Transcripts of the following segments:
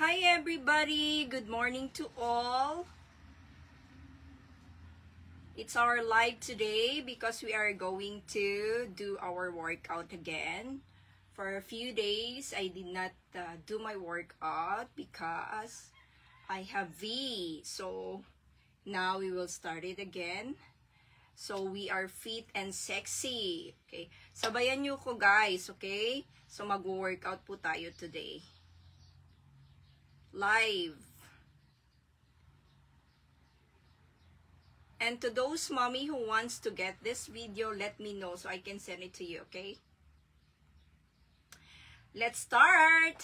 Hi everybody! Good morning to all. It's our live today because we are going to do our workout again. For a few days, I did not do my workout because I have V. So now we will start it again. So we are fit and sexy. Okay? Sabayan nyo ko guys, okay? So mag-workout po tayo today. Live. And to those mommy who wants to get this video, let me know so I can send it to you, okay? Let's start!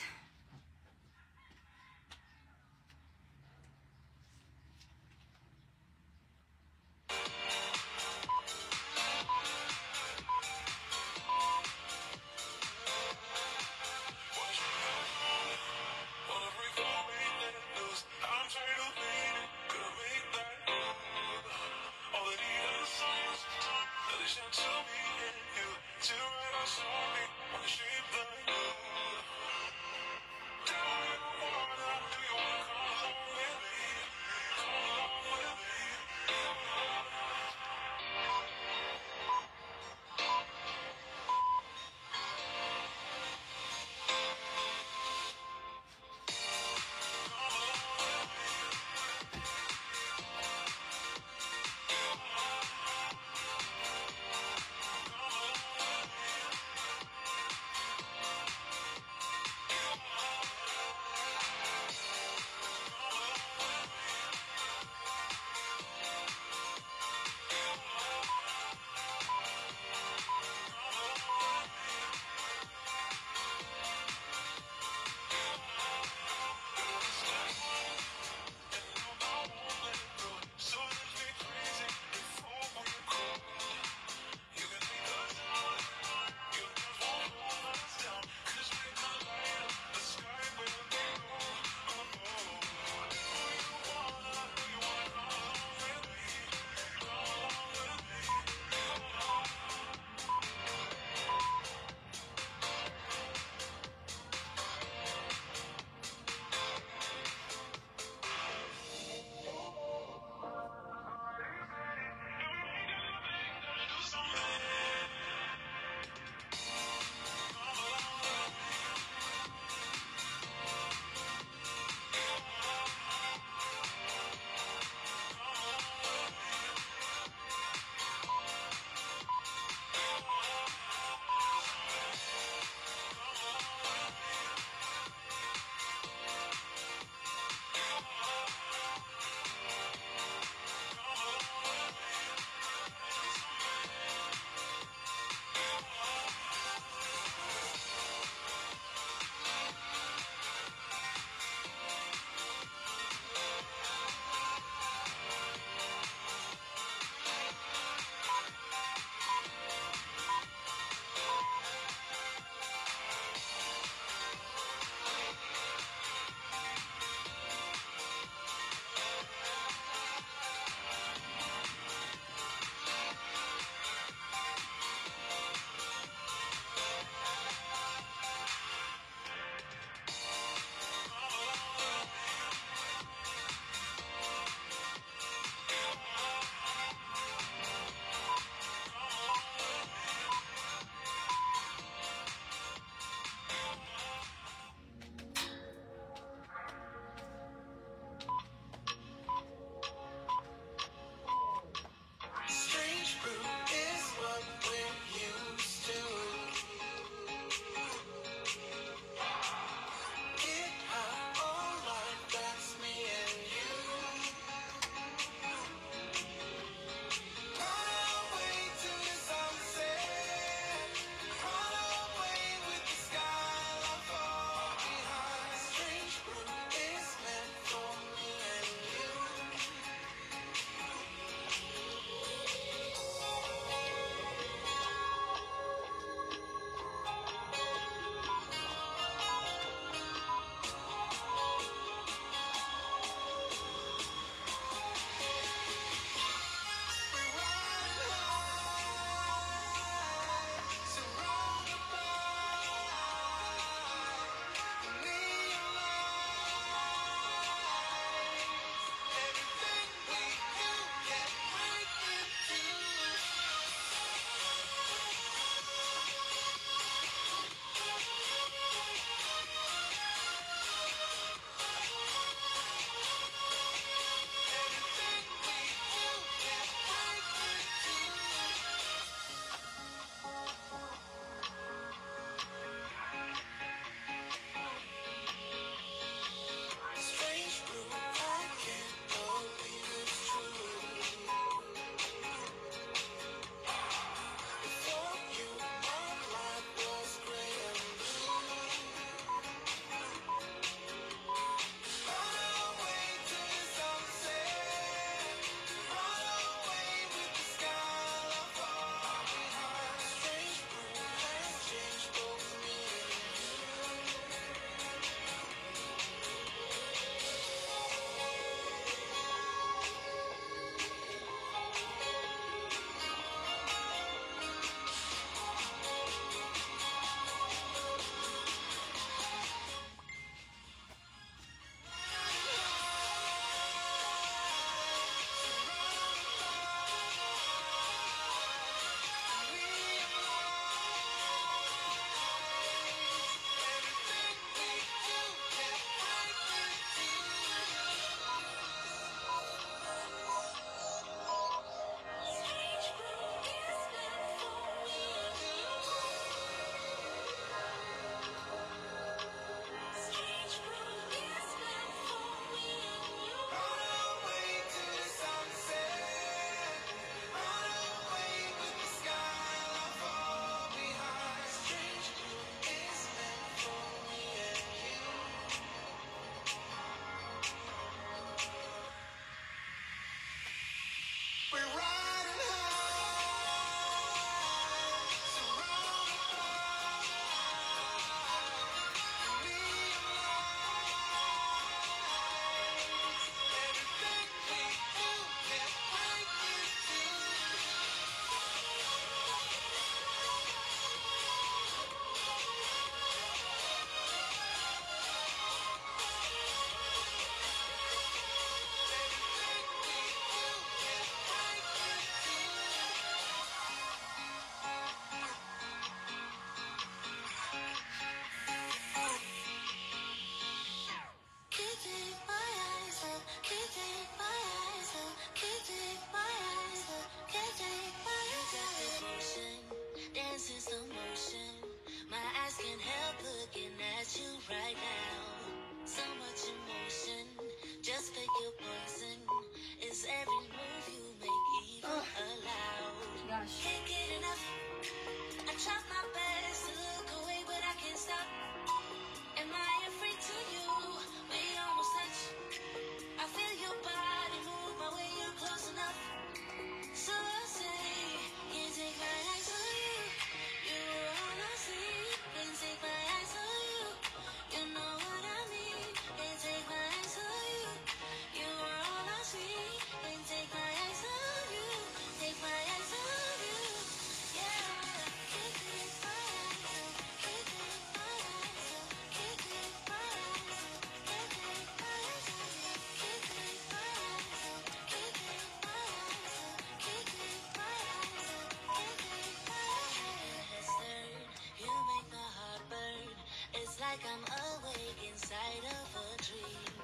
like I'm awake inside of a dream.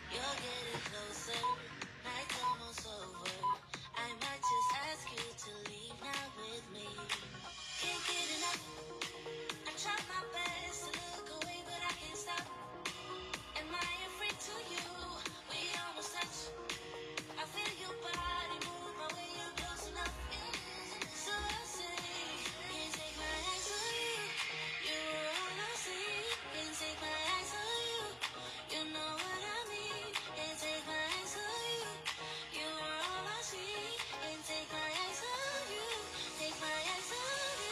You're getting closer, night's almost over. I might just ask you to leave now with me. Can't get enough. I try my best to look away, but I can't stop. Am I afraid to you? We almost touch. I feel your body move my way, you're close enough. So I say, can't take my eyes on you. You were all I see. Can't take my eyes on you. You know what I mean. Can't take my eyes on you. You were all I see. Can't take my eyes on you. Take my eyes on you.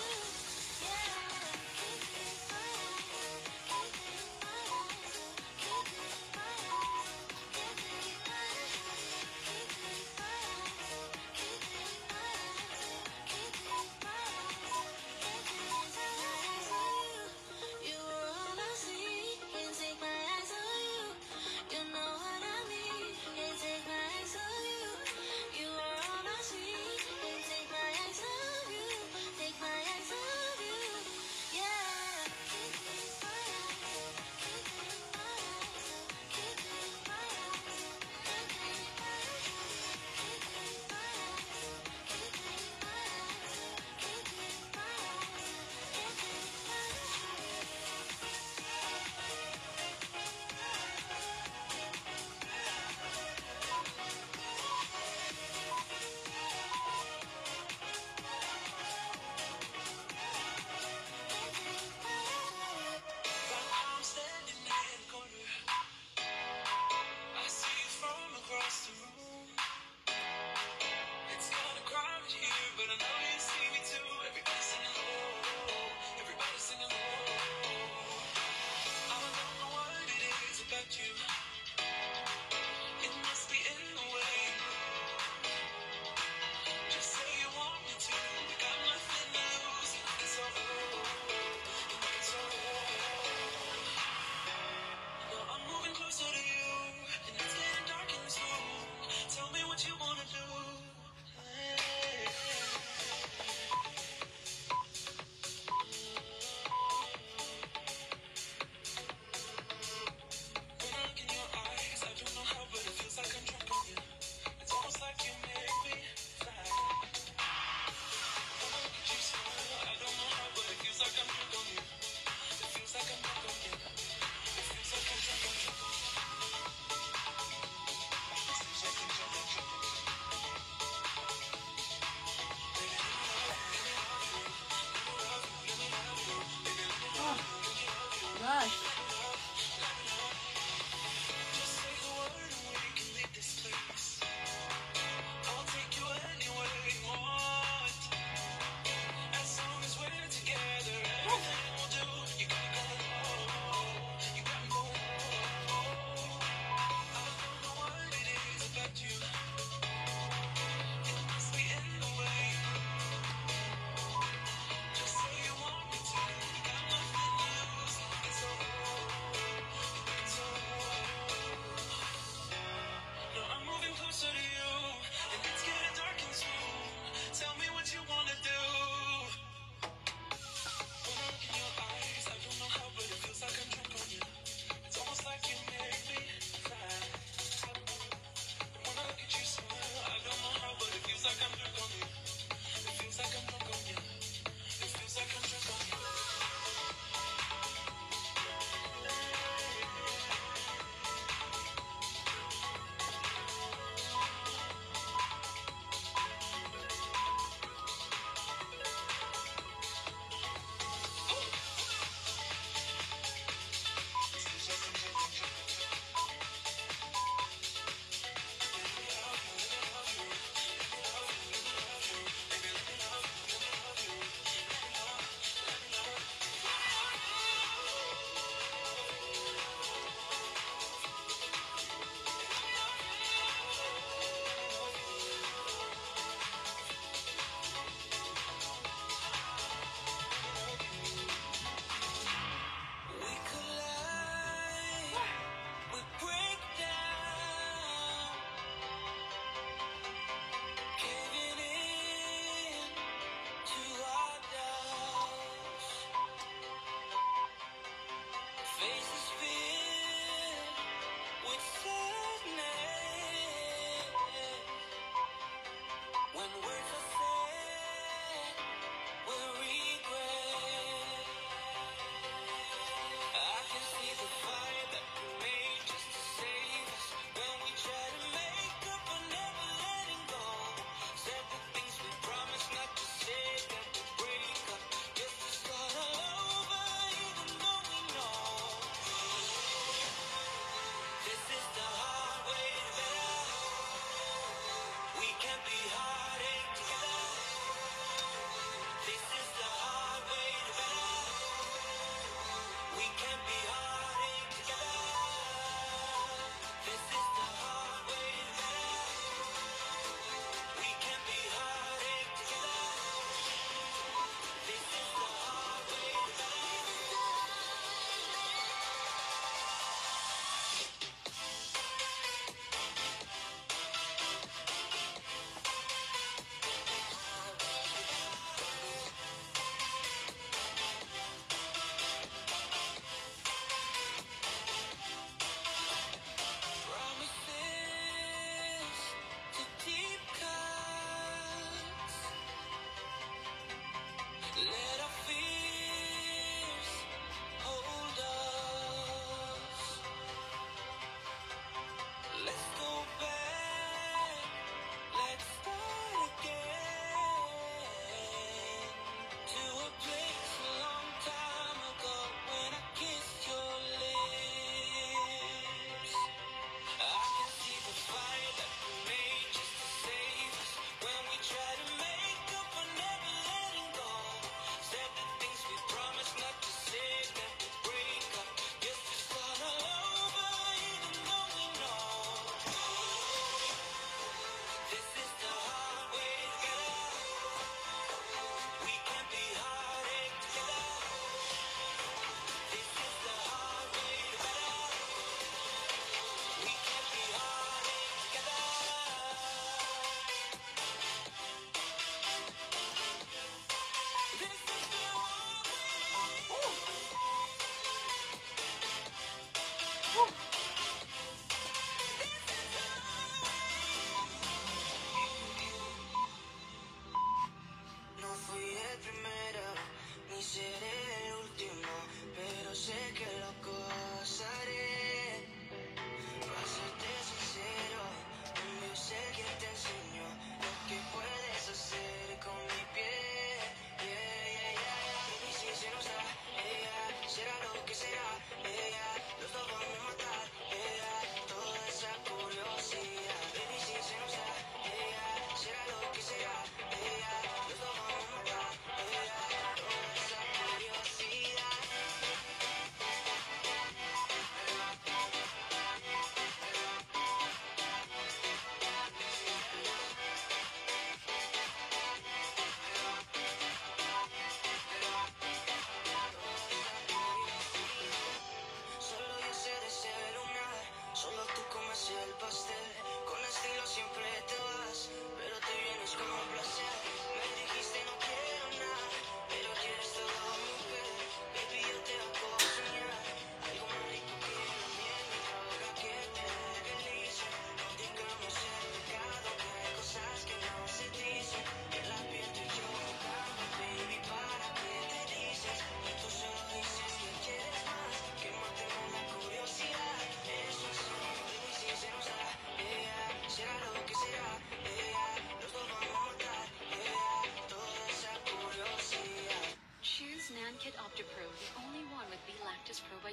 Yeah. Can't take my eyes. Can't take my eyes. Can't take my eyes. Can't take my eyes. I'm standing in the corner. I see you from across the room. It's kinda crowded here, but I know you see me too. Everybody's singing low. Everybody's singing low. I don't know what it is about you. It must be in the way. Just say you want me to. We got nothing to lose. It's so it's so now I'm moving closer to you, and it's getting dark in this room. Tell me what you wanna do. When I look in your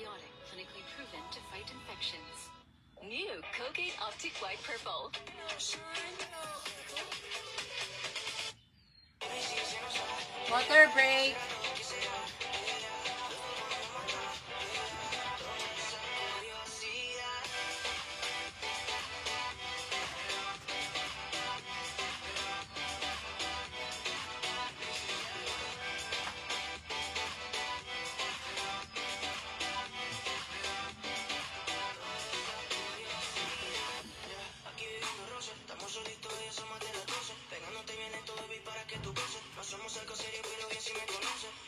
probiotic, clinically proven to fight infections. New Colgate Optic White Purple. Water break. Pegándote viene todo beat para que tú goces. No somos algo serio, pero bien si me conoces.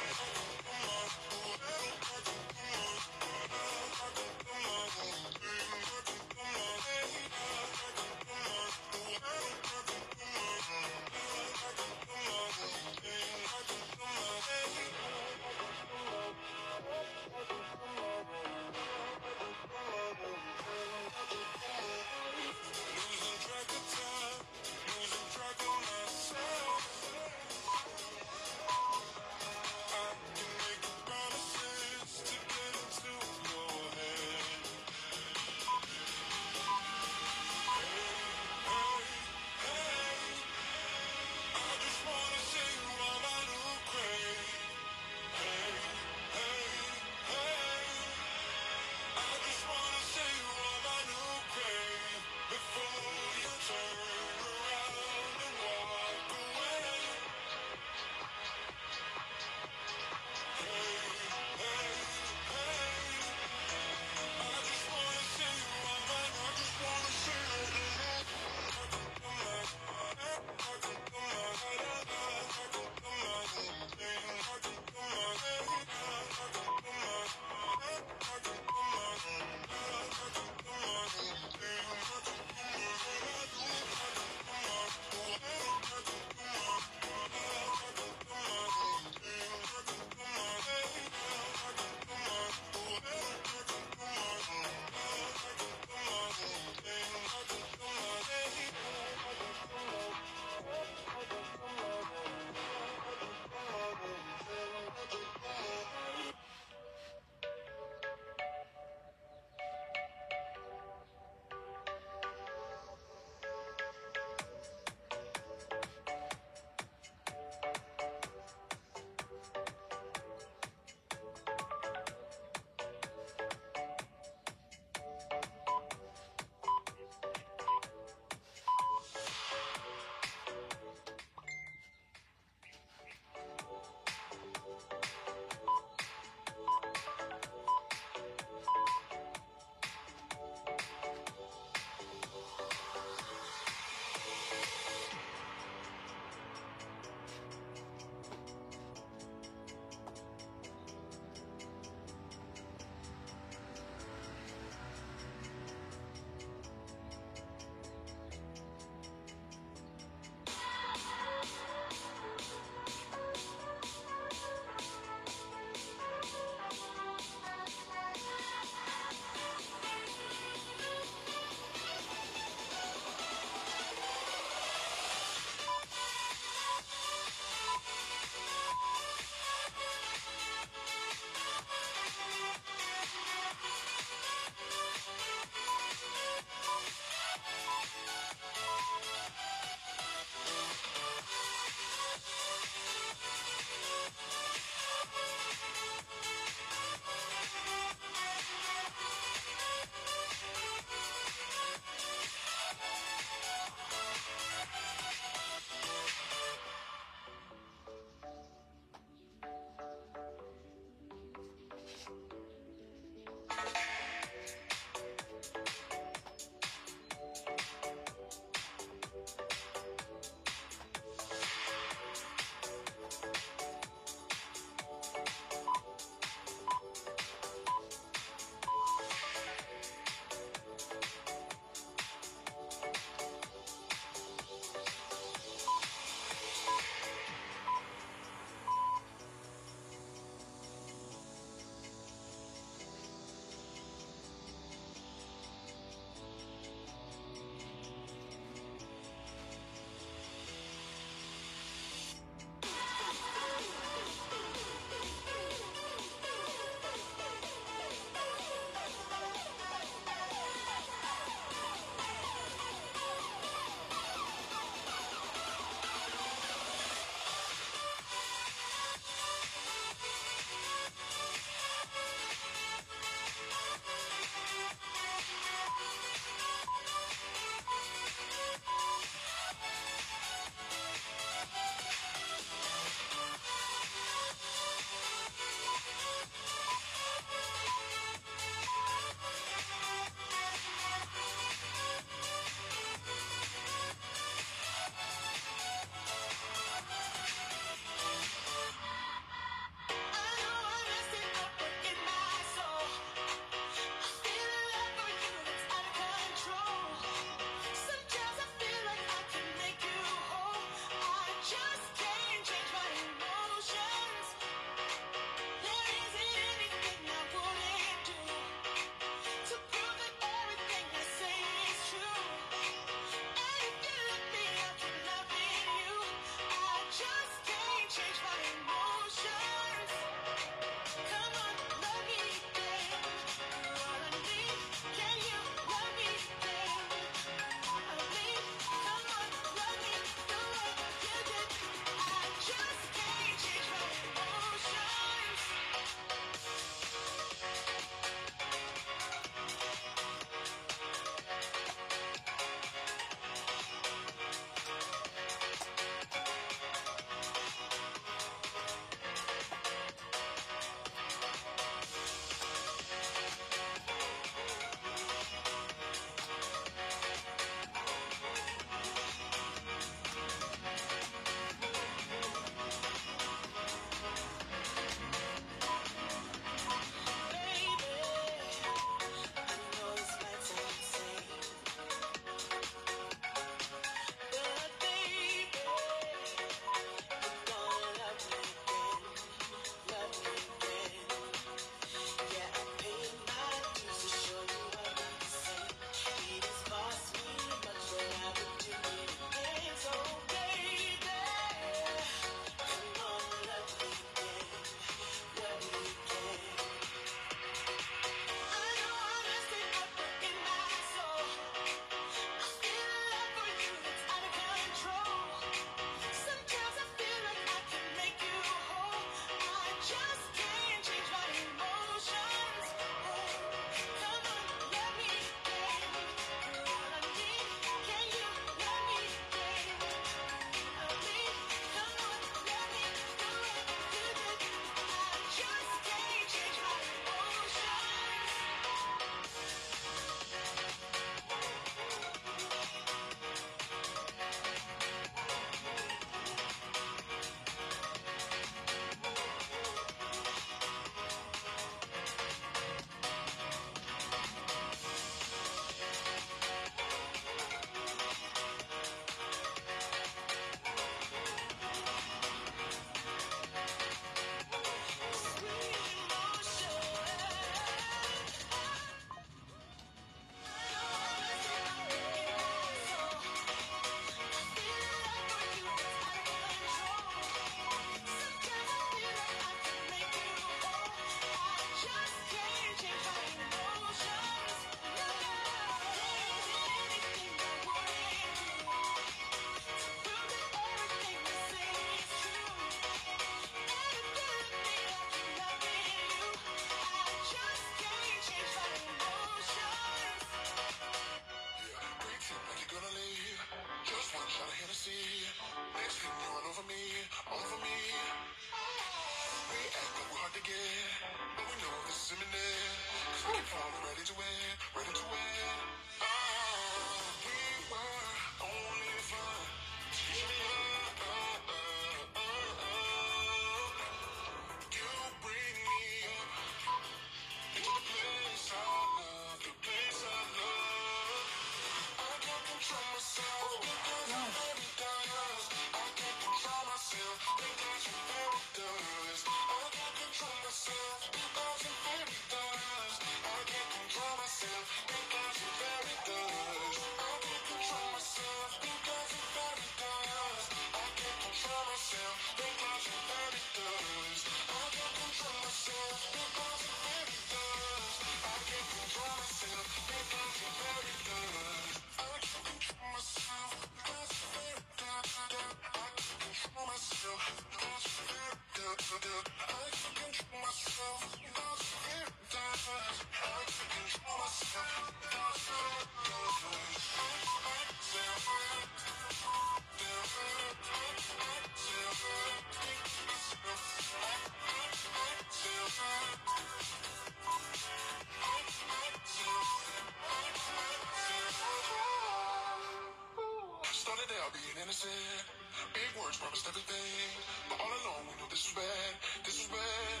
out being innocent. Big words promised everything, but all along we knew this was bad. This was bad.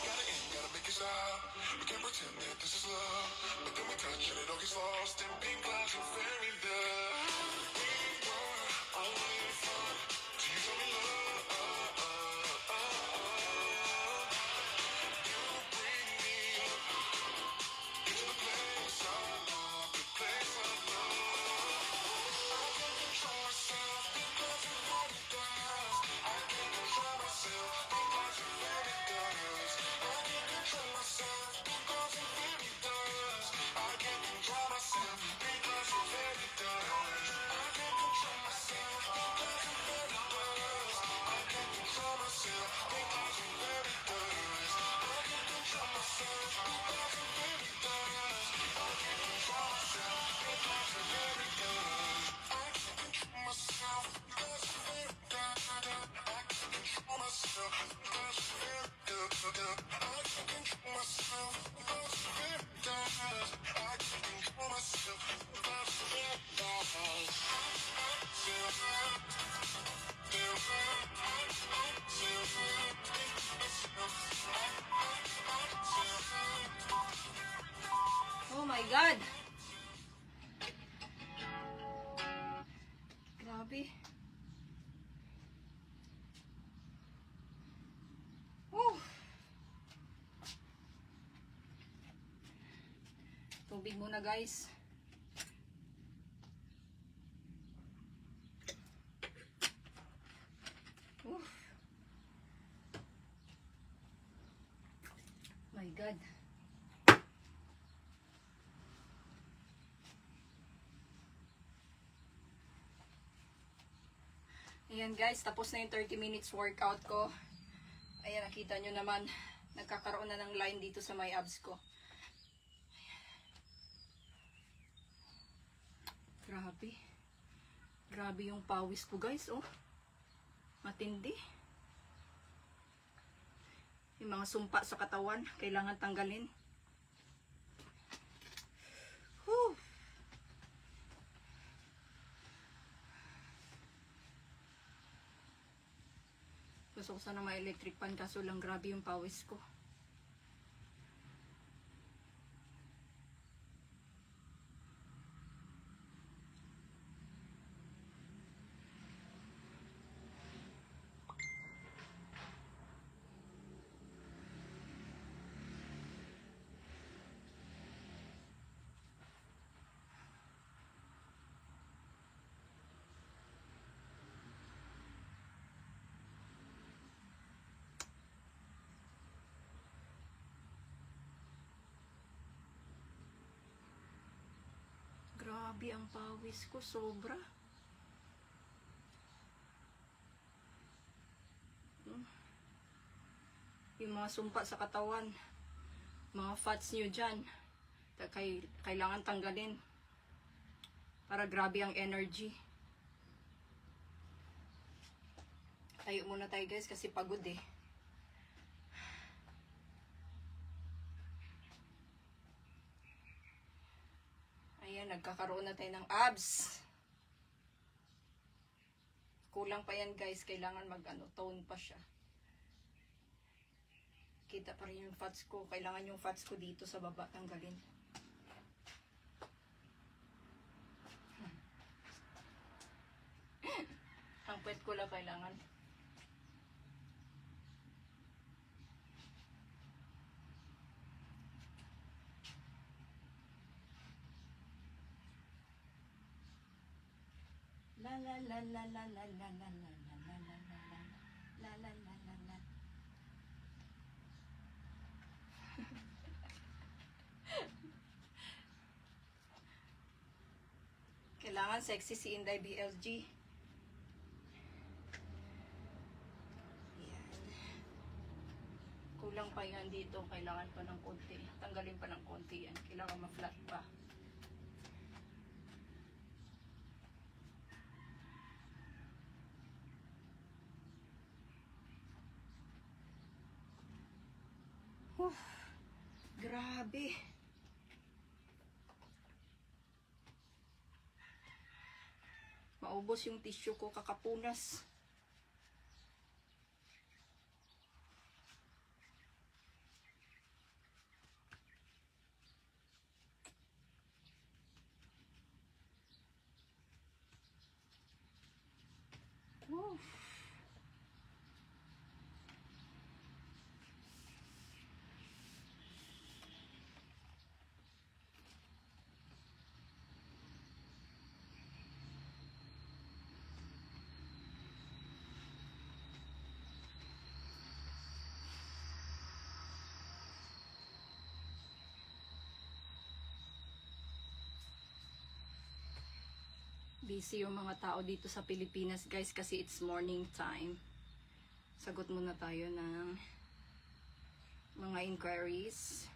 Gotta end, gotta make it stop. We can't pretend that this is love, but then we touch and it all gets lost in pink clouds and fairy dust. We were only fun till you told me love. You bring me into the place of love, the place of love. I can't control myself because of what it does. I can't control myself because of what it does. I can't control myself because of what it does. I can't control myself because of what it does. I can't control myself because of what it does. I can't control myself because of what it does. I can't control myself because of what it does. I can't control myself because of what it does. I can't control myself because of what it does. I can't control myself because of what it does. I can't control myself because of what it does. I can't control myself because of what it Oh my God! Grabe. Woo! Tubig muna guys. Woo! My God. Ayan guys, tapos na yung 30 minutes workout ko. Ayan, nakita nyo naman, nagkakaroon na ng line dito sa my abs ko. Grabe. Grabe yung pawis ko guys, oh. Matindi. Yung mga sumpa sa katawan, kailangan tanggalin. Whew. Gusto ko sana may electric pan kaso lang grabe yung pawis ko. Grabe ang pawis ko, sobra. Yung mga sumpa sa katawan, mga fats nyo dyan, kailangan tanggalin. Para grabe ang energy. Tayo muna tayo guys kasi pagod eh. Ayan, nagkakaroon na tayo ng abs. Kulang pa yan guys, kailangan tone pa siya. Kita pa rin yung fats ko, kailangan yung fats ko dito sa baba tanggalin. Ang puwet ko lang kailangan. La la la la la la la la la la la la la la la la. Kailangan sexy si Inday BLG. Yan. Kulang pa yan dito. Kailangan pa ng konti. Tanggalin pa ng konti yan. Kailangan ma-flat pa. Grabe. Maubos yung tissue ko kakapunas. Woo. Busy yung mga tao dito sa Pilipinas, guys, kasi it's morning time. Sagot muna tayo ng mga inquiries.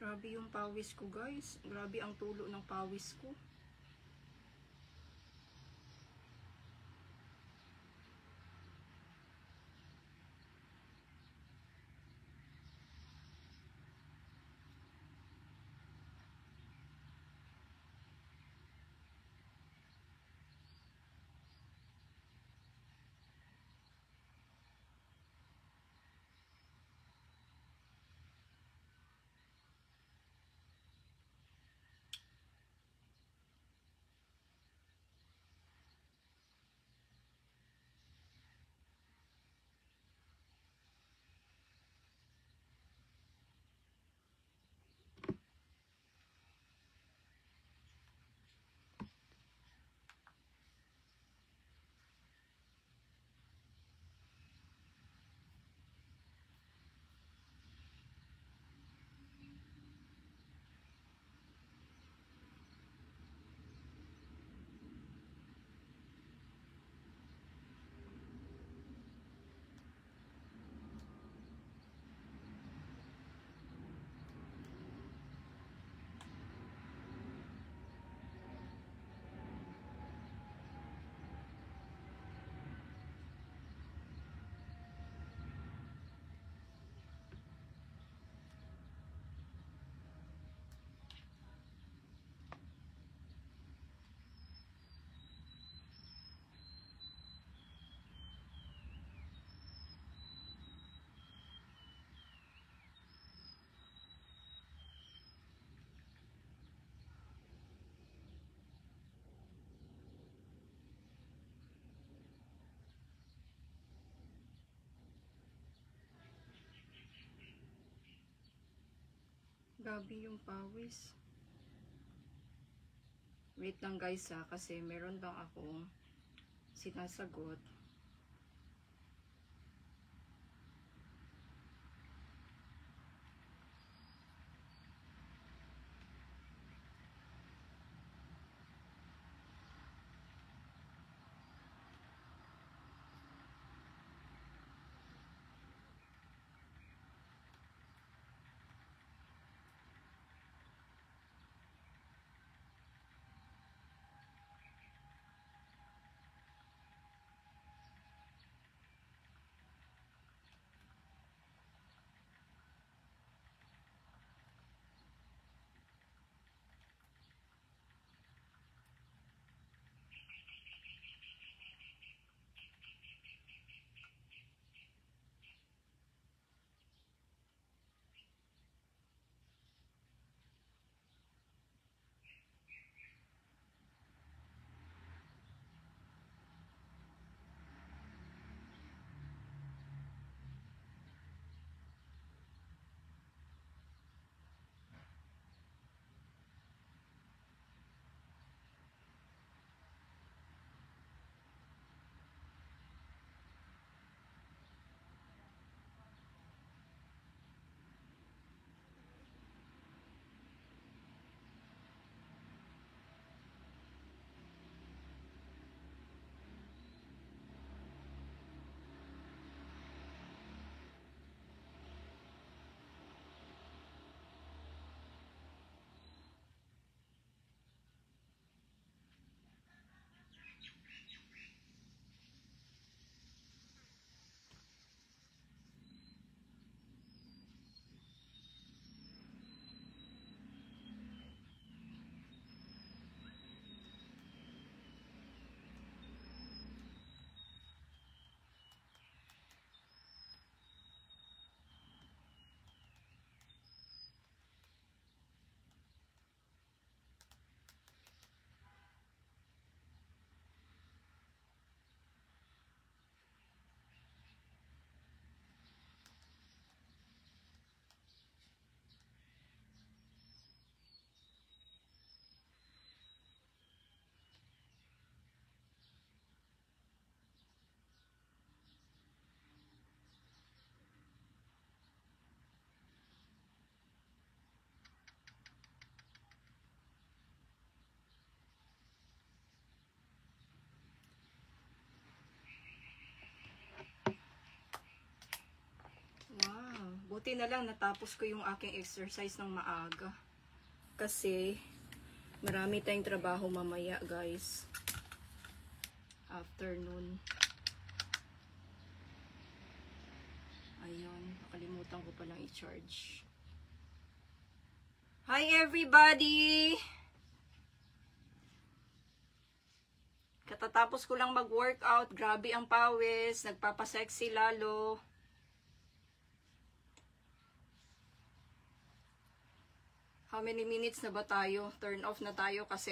Grabe yung pawis ko, guys. Grabe ang tulo ng pawis ko. Grabe yung pawis. Wait lang guys ha, kasi meron lang akong sinasagot. Buti na lang natapos ko yung aking exercise ng maaga. Kasi marami tayong trabaho mamaya, guys. Afternoon. Ayun, nakalimutan ko palang i-charge. Hi everybody! Katatapos ko lang mag-workout. Grabe ang pawis. Nagpapasexy lalo. How many minutes na ba tayo? Turn off na tayo kasi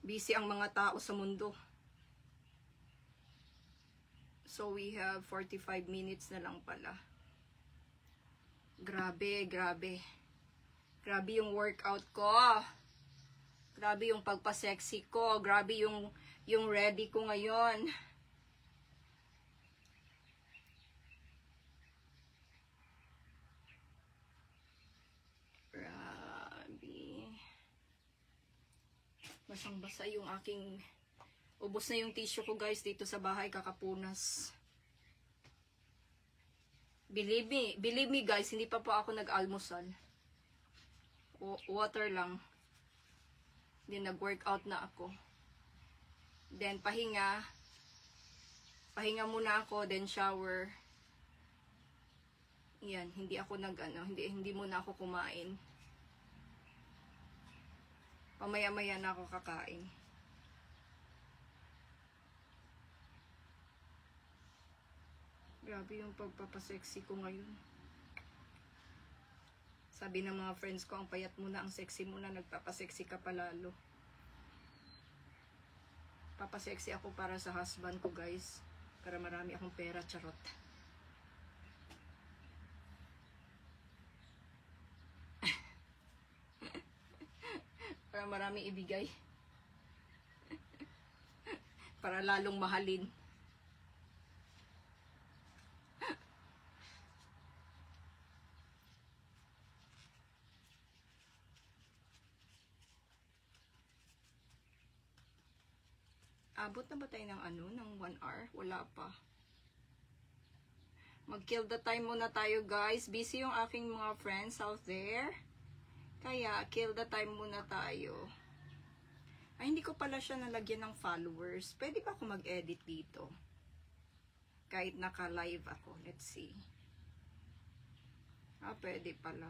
busy ang mga tao sa mundo. So we have 45 minutes na lang pala. Grabe, grabe. Grabe yung workout ko. Grabe yung pagpa-sexy ko. Grabe yung ready ko ngayon. Basang-basa yung aking... Ubos na yung tissue ko guys dito sa bahay, kakapunas. Believe me guys, hindi pa po ako nag-almusal. Water lang. Then nag-workout na ako. Then pahinga. Pahinga muna ako, then shower. Yan, hindi ako hindi muna ako kumain. Pamaya-maya na ako kakain. Grabe yung pagpapasexy ko ngayon. Sabi ng mga friends ko, ang payat mo na, ang sexy mo na, nagpapasexy ka palalo. Papasexy ako para sa husband ko guys. Para marami akong pera, charot. Para marami ibigay. Para lalong mahalin. Abot na ba tayo ng ng 1 hour? Wala pa. Mag-kill the time muna tayo, guys. Busy yung aking mga friends out there. Kaya, kill the time muna tayo. Ay, hindi ko pala siya nalagyan ng followers. Pwede ba ako mag-edit dito? Kahit naka-live ako. Let's see. Pwede pala.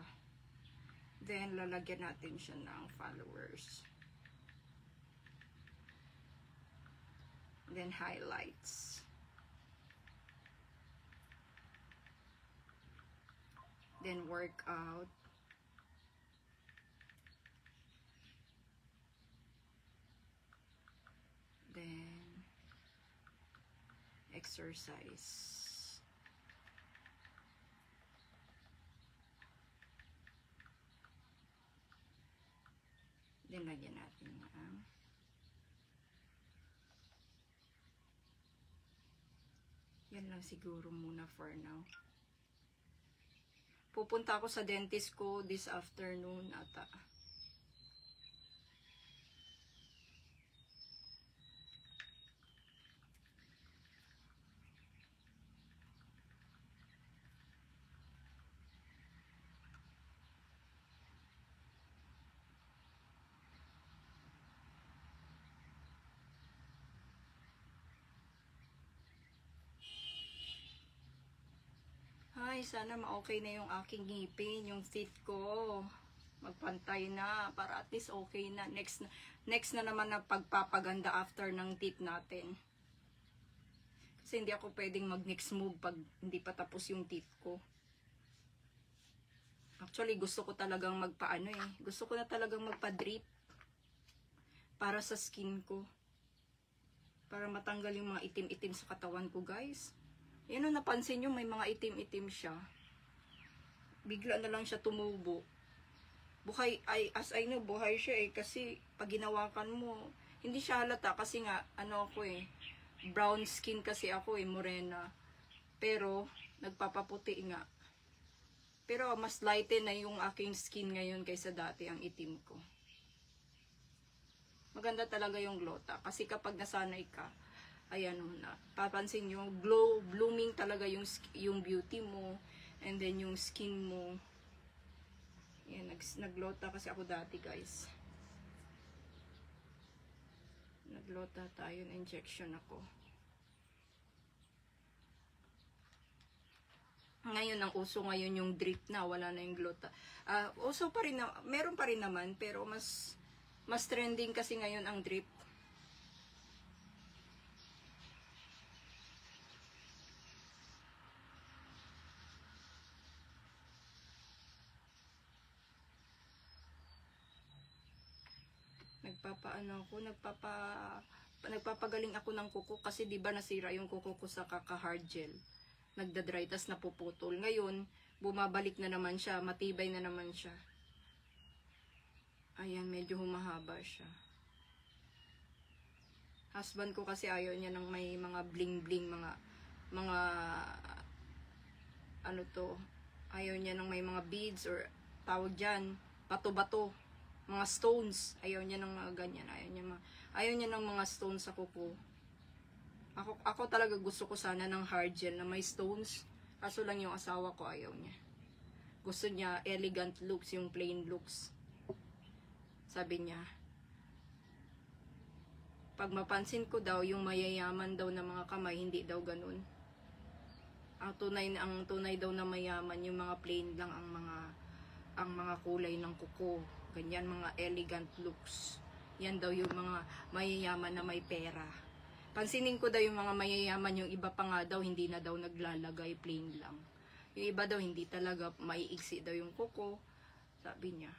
Then, lalagyan natin siya ng followers. Then, highlights. Then, workout. Then, exercise. Then, lagyan natin ng yan lang siguro muna for now. Pupunta ako sa dentist ko this afternoon ata. Ay, sana ma-okay na yung aking ngipin, yung teeth ko. Magpantay na, para at least okay na. Next na naman na pagpapaganda after ng teeth natin. Kasi hindi ako pwedeng mag-next move pag hindi pa tapos yung teeth ko. Actually, gusto ko talagang gusto ko na talagang magpa-drip. Para sa skin ko. Para matanggal yung mga itim-itim sa katawan ko, guys. Yan o, napansin nyo, may mga itim-itim siya. Bigla na lang siya tumubo. Buhay, as I know, buhay siya kasi pag ginawakan mo, hindi siya halata kasi nga, brown skin kasi ako morena. Pero, nagpapaputi nga. Pero, mas lighten na yung aking skin ngayon kaysa dati ang itim ko. Maganda talaga yung glota. Kasi kapag nasanay ka, ayan na, papansin nyo, blooming talaga yung beauty mo, and then yung skin mo. Yan, naglota kasi ako dati, guys. Naglota tayo, injection ako. Ngayon, ang uso ngayon yung drip na, wala na yung glota. Uso pa rin meron pa rin naman, pero mas trending kasi ngayon ang drip. Nagpapagaling ako ng kuko kasi 'di ba nasira yung kuko ko sa kaka-hard gel. Nagda-dry tas napuputol. Ngayon, bumabalik na naman siya, matibay na naman siya. Ayan, medyo humahaba siya. Husband ko kasi ayaw niya ng may mga bling-bling, mga ayaw niya ng may mga beads or tawag diyan, bato-bato. Mga stones, ayaw niya ng mga ganyan, ayaw niya ng mga stones sa kuko. Ako talaga gusto ko sana ng hard gel na may stones, kaso lang yung asawa ko ayaw niya. Gusto niya elegant looks, yung plain looks. Sabi niya, pag mapansin ko daw, yung mayayaman daw na mga kamay, hindi daw ganun. Ang tunay daw na mayaman, yung mga plain lang ang mga kulay ng kuko. Ganyan, mga elegant looks. Yan daw yung mga mayayaman na may pera. Pansinin ko daw yung mga mayayaman, yung iba pa nga daw, hindi na daw naglalagay, plain lang. Yung iba daw, hindi talaga maiiksi daw yung kuko. Sabi niya.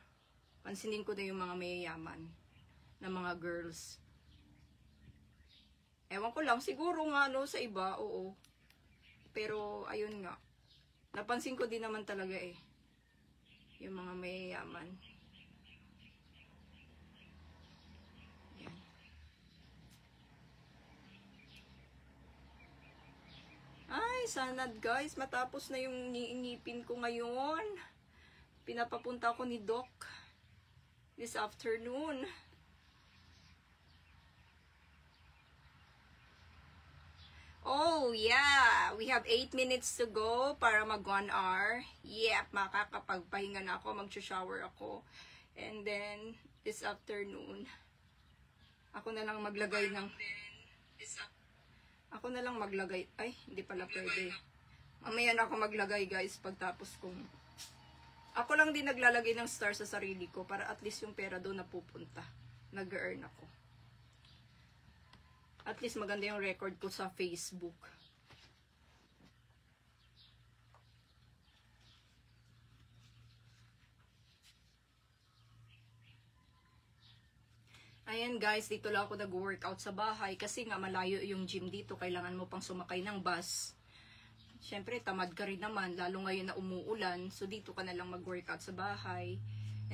Pansinin ko daw yung mga mayayaman na mga girls. Ewan ko lang, siguro nga sa iba, oo. Pero, ayun nga. Napansin ko din naman talaga yung mga mayayaman. Sana guys, matapos na yung ngipin ko ngayon. Pinapapunta ko ni Doc this afternoon. Oh, yeah. We have 8 minutes to go para mag 1 hour. Yep, makakapagpahinga na ako, mag-shower ako. And then, this afternoon, ako na lang maglagay ng... Ay, hindi pala pwede. Mamaya na ako maglagay, guys, pagtapos kong... Ako lang din naglalagay ng star sa sarili ko para at least yung pera doon napupunta. Nag-earn ako. At least maganda yung record ko sa Facebook. Ayan guys, dito lang ako nag-workout sa bahay kasi nga malayo yung gym dito. Kailangan mo pang sumakay ng bus. Siyempre, tamad ka rin naman, lalo ngayon na umuulan. So, dito ka na lang mag-workout sa bahay.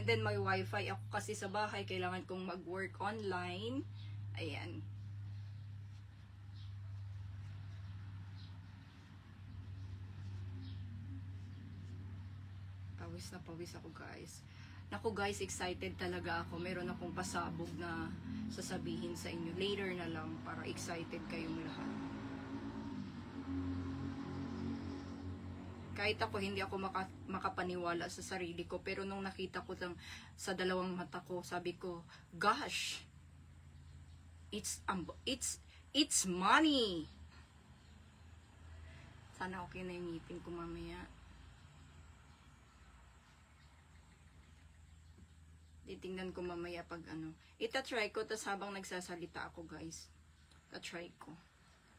And then, may wifi ako kasi sa bahay. Kailangan kong mag-work online. Ayan. Pawis na pawis ako guys. Naku guys, excited talaga ako. Meron akong pasabog na sasabihin sa inyo. Later na lang para excited kayong lahat. Kahit ako, hindi ako makapaniwala sa sarili ko. Pero nung nakita ko lang sa dalawang mata ko, sabi ko, gosh, it's money. Sana okay na yung ngipin ko mamaya. Titingnan ko mamaya pag ano. Itatry ko, tas habang nagsasalita ako guys. Itatry ko.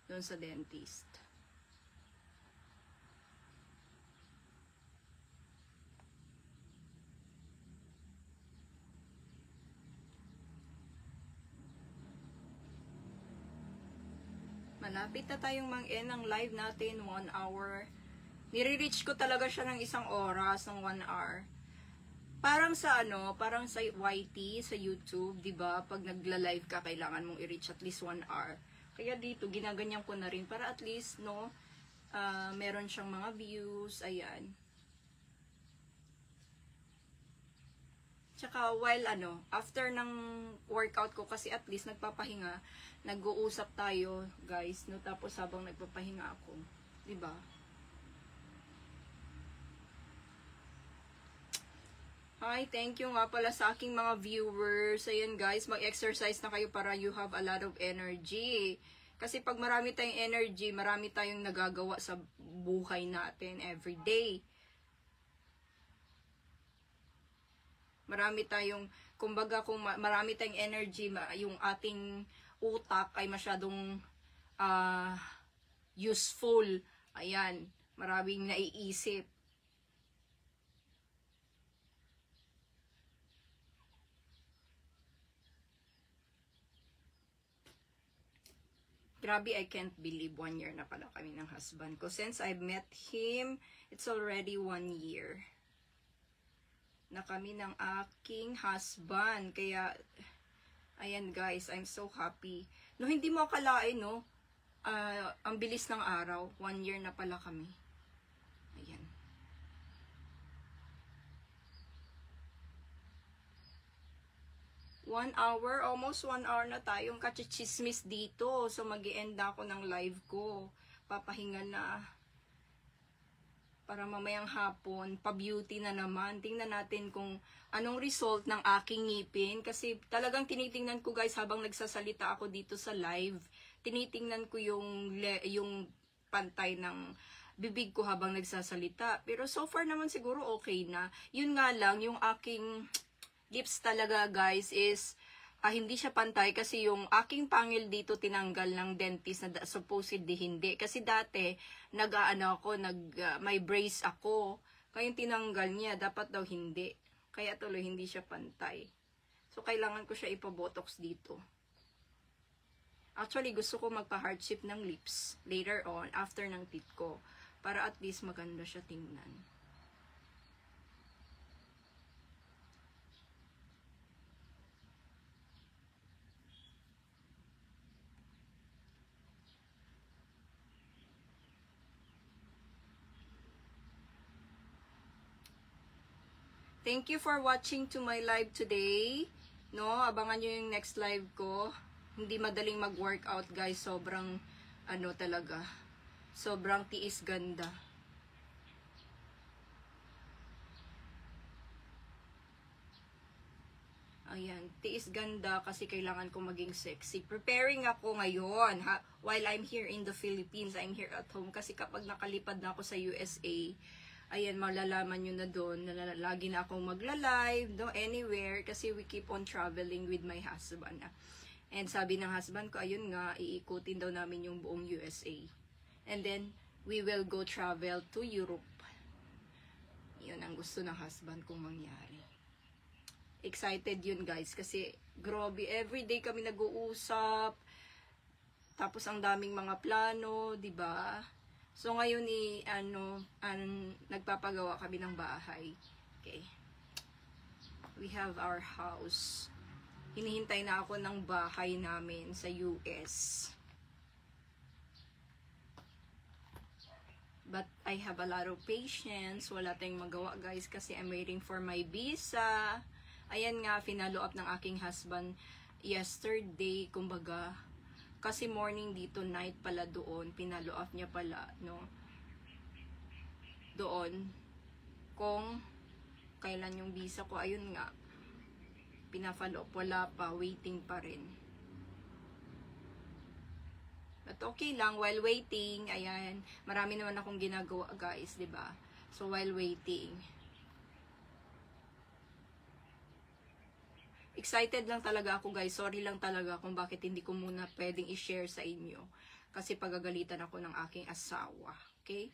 Doon sa dentist. Malapit na tayong mang-end ng live natin. 1 hour. Nire-reach ko talaga siya ng 1 oras, ng 1 hour. Parang sa ano, parang sa YT, sa YouTube, 'di ba? Pag nagla-live ka, kailangan mong i-reach at least 1 hour. Kaya dito ginaganyan ko na rin para at least no, meron siyang mga views, ayan. Tsaka while ano, after ng workout ko kasi at least nagpapahinga, nag-uusap tayo, guys, no, tapos habang nagpapahinga ako, 'di ba? Hi, thank you nga pala sa aking mga viewers. Ayan guys, mag-exercise na kayo para you have a lot of energy. Kasi pag marami tayong energy, marami tayong nagagawa sa buhay natin every day. Marami tayong, kumbaga kung marami tayong energy, yung ating utak ay masyadong useful. Ayan, maraming naiisip. Grabe, I can't believe 1 year na pala kami ng husband ko. Since I've met him, it's already 1 year na kami ng aking husband. Kaya, ayan guys, I'm so happy. No, hindi mo akalain, no? Ang bilis ng araw. 1 year na pala kami. Ayan. Almost 1 hour na tayong kachichismis dito. So, mag-i-end na ako ng live ko. Papahinga na. Para mamayang hapon, pa-beauty na naman. Tingnan natin kung anong result ng aking ngipin. Kasi talagang tinitingnan ko guys habang nagsasalita ako dito sa live. Tinitingnan ko yung pantay ng bibig ko habang nagsasalita. Pero so far naman siguro okay na. Yun nga lang, yung aking lips talaga guys is hindi siya pantay kasi yung aking pangil dito tinanggal ng dentist na supposedly hindi. Kasi dati may brace ako. Kaya yung tinanggal niya, dapat daw hindi. Kaya tuloy hindi siya pantay. So kailangan ko siya ipa-botox dito. Actually gusto ko magpa-hardship ng lips later on after ng teeth ko para at least maganda siya tingnan. Thank you for watching to my live today. No, abangan nyo yung next live ko. Hindi madaling mag-workout, guys. Sobrang, ano talaga. Sobrang tiis ganda. Ayan, tiis ganda kasi kailangan ko maging sexy. Preparing ako ngayon, ha? While I'm here in the Philippines, I'm here at home. Kasi kapag nakalipad na ako sa USA, ayan, malalaman nyo na doon, lagi na akong magla-live, no, anywhere, kasi we keep on traveling with my husband. And sabi ng husband ko, ayun nga, iikutin daw namin yung buong USA. And then, we will go travel to Europe. Yun ang gusto ng husband kong mangyari. Excited yun, guys, kasi grabe, everyday kami nag-uusap, tapos ang daming mga plano, di ba? So ngayon nagpapagawa kami ng bahay. Okay. We have our house. Hinihintay na ako ng bahay namin sa US. But I have a lot of patience. Wala tayong magawa, guys, kasi I'm waiting for my visa. Ayan nga, finalo up ng aking husband yesterday, kumbaga. Kasi morning dito, night pala doon. Pinalo up niya pala, no? Doon. Kung kailan yung visa ko, ayun nga. Pinafalo up, wala pa. Waiting pa rin. But okay lang, while waiting, ayan. Marami naman akong ginagawa, guys, diba? So, while waiting. Excited lang talaga ako, guys. Sorry lang talaga kung bakit hindi ko muna pwedeng i-share sa inyo. Kasi pagagalitan ako ng aking asawa. Okay?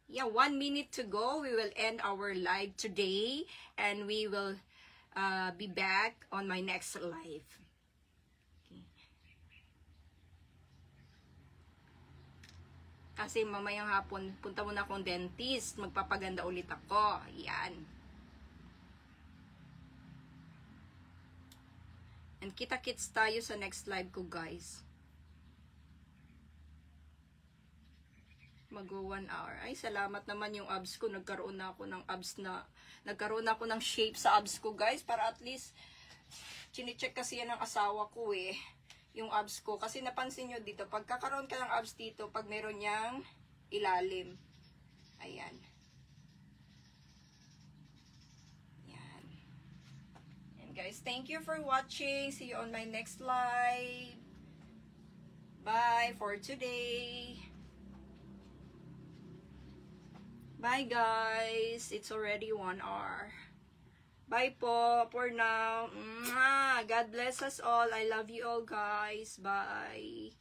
Yeah, 1 minute to go. We will end our live today. And we will be back on my next live. Okay. Kasi mamayang hapon, punta muna akong dentist. Magpapaganda ulit ako. Yan. And kita-kits tayo sa next live ko, guys. Mag-go 1 hour. Ay, salamat naman yung abs ko. Nagkaroon na ako ng abs na, nagkaroon na ako ng shape sa abs ko, guys. Para at least, chine-check kasi yan ng asawa ko eh. Yung abs ko. Kasi napansin nyo dito, pagkakaroon ka ng abs dito, pag meron niyang ilalim. Ayan. Guys, thank you for watching. See you on my next live. Bye for today. Bye, guys. It's already 1 hour. Bye po for now. God bless us all. I love you all, guys. Bye.